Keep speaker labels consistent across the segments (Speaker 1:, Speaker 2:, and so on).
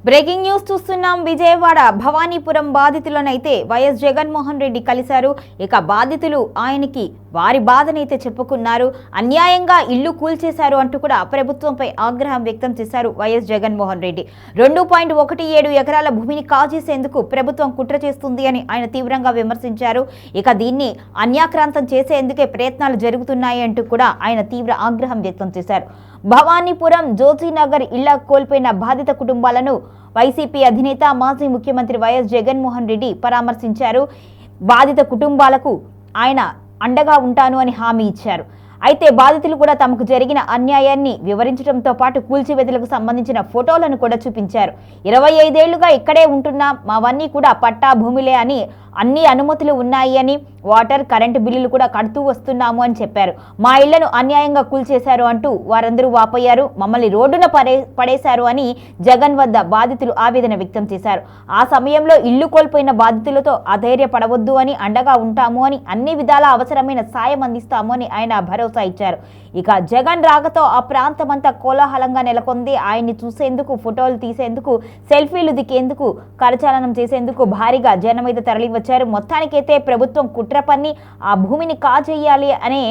Speaker 1: Breaking news చూస్తున్నాం. Vijayawada Bhavanipuram బాధితులనైతే YS Jaganmohan Reddy కలిశారు. ఇక బాధితులు ఆయనకి వారి బాధనైతే చెప్పుకున్నారు. అన్యాయంగా ఇల్లు కూల్చేశారు అంటూ కూడా ప్రభుత్వంపై ఆగ్రహం వ్యక్తం చేశారు వైఎస్ జగన్మోహన్ రెడ్డి. 2.17 ఎకరాల భూమిని కాజేసేందుకు ప్రభుత్వం కుట్ర చేస్తుంది అని ఆయన తీవ్రంగా విమర్శించారు. ఇక దీన్ని అన్యాక్రాంతం చేసేందుకే ప్రయత్నాలు జరుగుతున్నాయి అంటూ కూడా ఆయన తీవ్ర ఆగ్రహం వ్యక్తం చేశారు. భవానీపురం జోజీనగర్ ఇళ్ల కోల్పోయిన బాధిత కుటుంబాలను వైసీపీ అధినేత మాజీ ముఖ్యమంత్రి వైఎస్ జగన్మోహన్ రెడ్డి పరామర్శించారు. బాధిత కుటుంబాలకు ఆయన అండగా ఉంటాను అని హామీ ఇచ్చారు. అయితే బాధితులు కూడా తమకు జరిగిన అన్యాయాన్ని వివరించడంతో పాటు కూల్చివేతలకు సంబంధించిన ఫోటోలను కూడా చూపించారు. 25 ఏళ్లుగా ఇక్కడే ఉంటున్నాం, మావన్నీ కూడా పట్టా భూమిలే అని, అన్ని అనుమతులు ఉన్నాయి అని, వాటర్ కరెంటు బిల్లులు కూడా కడుతూ వస్తున్నాము అని చెప్పారు. మా ఇళ్లను అన్యాయంగా కూల్చేశారు అంటూ వారందరూ వాపోయారు. మమ్మల్ని రోడ్డున పడేశారు అని జగన్ వద్ద బాధితులు ఆవేదన వ్యక్తం చేశారు. ఆ సమయంలో ఇల్లు కోల్పోయిన బాధితులతో అధైర్యపడవద్దు అని, అండగా ఉంటాము అని, అన్ని విధాల అవసరమైన సాయం అందిస్తాము అని ఆయన భరోసా ఇచ్చారు. ఇక జగన్ రాకతో ఆ ప్రాంతమంతా కోలాహలంగా నెలకొంది. ఆయన్ని చూసేందుకు, ఫోటోలు తీసేందుకు, సెల్ఫీలు దిగేందుకు, కరచాలనం చేసేందుకు భారీగా జనం మీద తరలివచ్చారు. మొత్తానికైతే ప్రభుత్వం కుట్ర పన్ని ఆ భూమిని కాజేయాలి అనే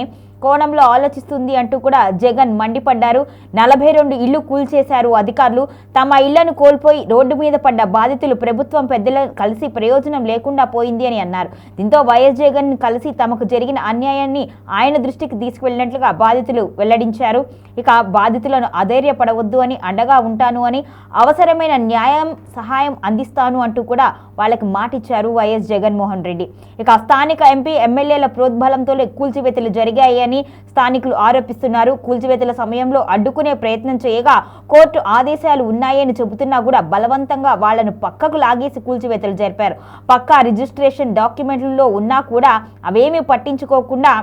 Speaker 1: కోణంలో ఆలోచిస్తుంది అంటూ కూడా జగన్ మండిపడ్డారు. 42 ఇళ్లు కూల్చేశారు అధికారులు. తమ ఇళ్లను కోల్పోయి రోడ్డు మీద పడ్డ బాధితులు ప్రభుత్వం పెద్దలను కలిసి ప్రయోజనం లేకుండా పోయింది అని అన్నారు. దీంతో వైఎస్ జగన్ కలిసి తమకు జరిగిన అన్యాయాన్ని ఆయన దృష్టికి తీసుకువెళ్ళినట్లుగా బాధితులు వెల్లడించారు. ఇక బాధితులను అధైర్యపడవద్దు అని, అండగా ఉంటాను అని, అవసరమైన న్యాయం సహాయం అందిస్తాను అంటూ కూడా వాళ్ళకి మాటిచ్చారు వైఎస్ జగన్మోహన్ రెడ్డి. ఇక స్థానిక ఎంపీ ఎమ్మెల్యేల ప్రోద్బలంతోనే కూల్చివేతలు జరిగాయి అని స్థానికులు ఆరోపిస్తున్నారు. కూల్చివేతల సమయంలో అడ్డుకునే ప్రయత్నం చేయగా కోర్టు ఆదేశాలు ఉన్నాయని చెబుతున్నా కూడా బలవంతంగా వాళ్లను పక్కకు లాగేసి కూల్చివేతలు జరిపారు. పక్కా రిజిస్ట్రేషన్ డాక్యుమెంట్లలో ఉన్నా కూడా అవేమీ పట్టించుకోకుండా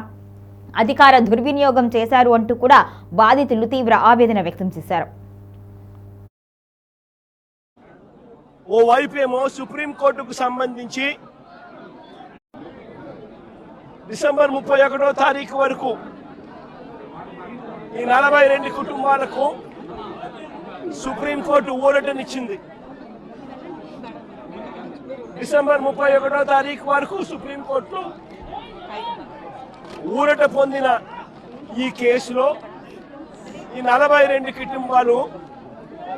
Speaker 1: అధికార దుర్వినియోగం చేశారు అంటూ కూడా బాధితులు తీవ్ర ఆవేదన వ్యక్తం చేశారు.
Speaker 2: ఓవైపేమో సుప్రీంకోర్టుకు సంబంధించి డిసెంబర్ 31వ తారీఖు వరకు ఈ 42 కుటుంబాలకు సుప్రీంకోర్టు ఊరటనిచ్చింది. డిసెంబర్ 31వ తారీఖు వరకు సుప్రీంకోర్టు ఊరట పొందిన ఈ కేసులో ఈ 42 కుటుంబాలు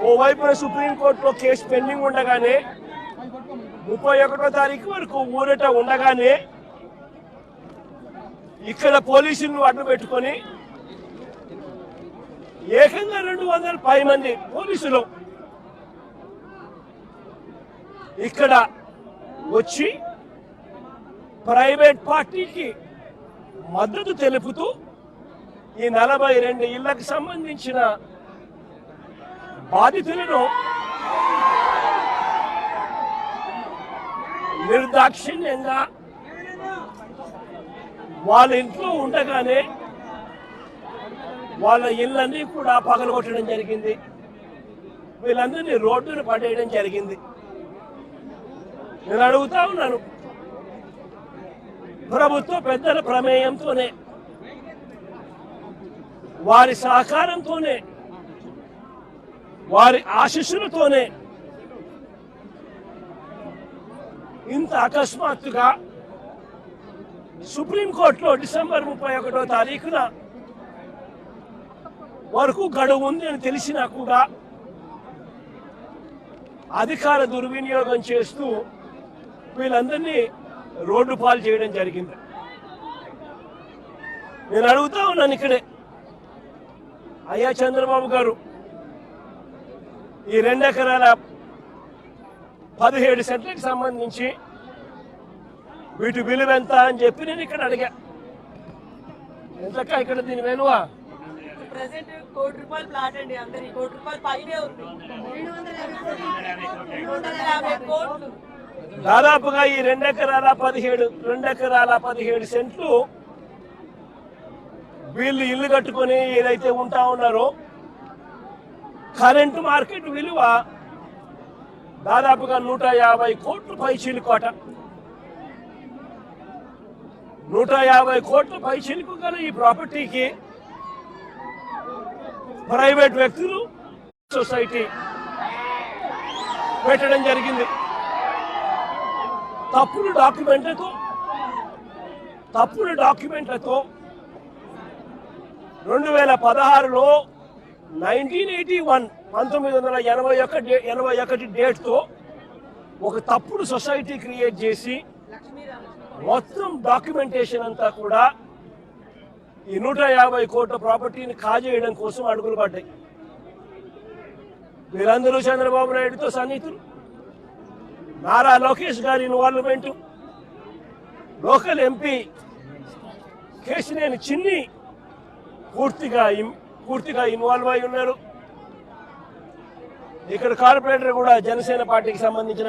Speaker 2: ఓవైపున సుప్రీంకోర్టులో కేసు పెండింగ్ ఉండగానే 31వ తారీఖు వరకు ఊరట ఉండగానే ఇక్కడ పోలీసులను అడ్డు పెట్టుకొని ఏకంగా 200 పై మంది పోలీసులు ఇక్కడ వచ్చి ప్రైవేట్ పార్టీకి మద్దతు తెలుపుతూ ఈ 42 ఇళ్లకు సంబంధించిన బాధితులను నిర్దాక్షిణ్యంగా వాళ్ళ ఇంట్లో ఉండగానే వాళ్ళ ఇళ్ళన్నీ కూడా పగలగొట్టడం జరిగింది. వీళ్ళందరినీ రోడ్డును పడేయడం జరిగింది. నేను అడుగుతా ఉన్నాను, ప్రభుత్వ పెద్దల ప్రమేయంతోనే, వారి సహకారంతోనే, వారి ఆశీస్సులతోనే ఇంత అకస్మాత్తుగా సుప్రీంకోర్టులో డిసెంబర్ 31వ తారీఖున వరకు గడువు ఉంది అని తెలిసినా కూడా అధికార దుర్వినియోగం చేస్తూ వీళ్ళందరినీ రోడ్డు పాలు చేయడం జరిగింది. నేను అడుగుతా ఉన్నాను ఇక్కడే, అయ్యా చంద్రబాబు గారు, ఈ 2 ఎకరాల 17 సెంట్లకు సంబంధించి వీటి విలువ ఎంత అని చెప్పి నేను ఇక్కడ అడిగా. ఎంతక్క ఇక్కడ దీని విలువ?
Speaker 3: ₹1,00,00,000 ప్లాట్ అండి. అందరి ₹1,00,00,000 పైనే ఉంది.
Speaker 2: దాదాపుగా ఈ 2 ఎకరాల 17 సెంట్లు వీళ్ళు ఇల్లు కట్టుకొని ఏదైతే ఉంటా ఉన్నారో కరెంటు మార్కెట్ విలువ దాదాపుగా 150 కోట్ల పైచిలుకోట. 150 కోట్ల పైచిలుకు గల ఈ ప్రాపర్టీకి ప్రైవేట్ వ్యక్తులు, సొసైటీ పెట్టడం జరిగింది. తప్పుడు డాక్యుమెంట్లతో 2016లో 1981 డేట్తో ఒక తప్పుడు సొసైటీ క్రియేట్ చేసి మొత్తం డాక్యుమెంటేషన్ అంతా కూడా ఈ 150 కోట్ల ప్రాపర్టీని కాజేయడం కోసం అడుగులు పడ్డాయి. వీరందరూ చంద్రబాబు నాయుడుతో సన్నిహితులు. నారా లోకేష్ గారి ఇన్వాల్వ్మెంట్, లోకల్ ఎంపీ కేశినేని చిన్ని పూర్తిగా ఇన్వాల్వ్ అయి ఉన్నారు. ఇక్కడ కార్పొరేటర్ కూడా జనసేన పార్టీకి సంబంధించిన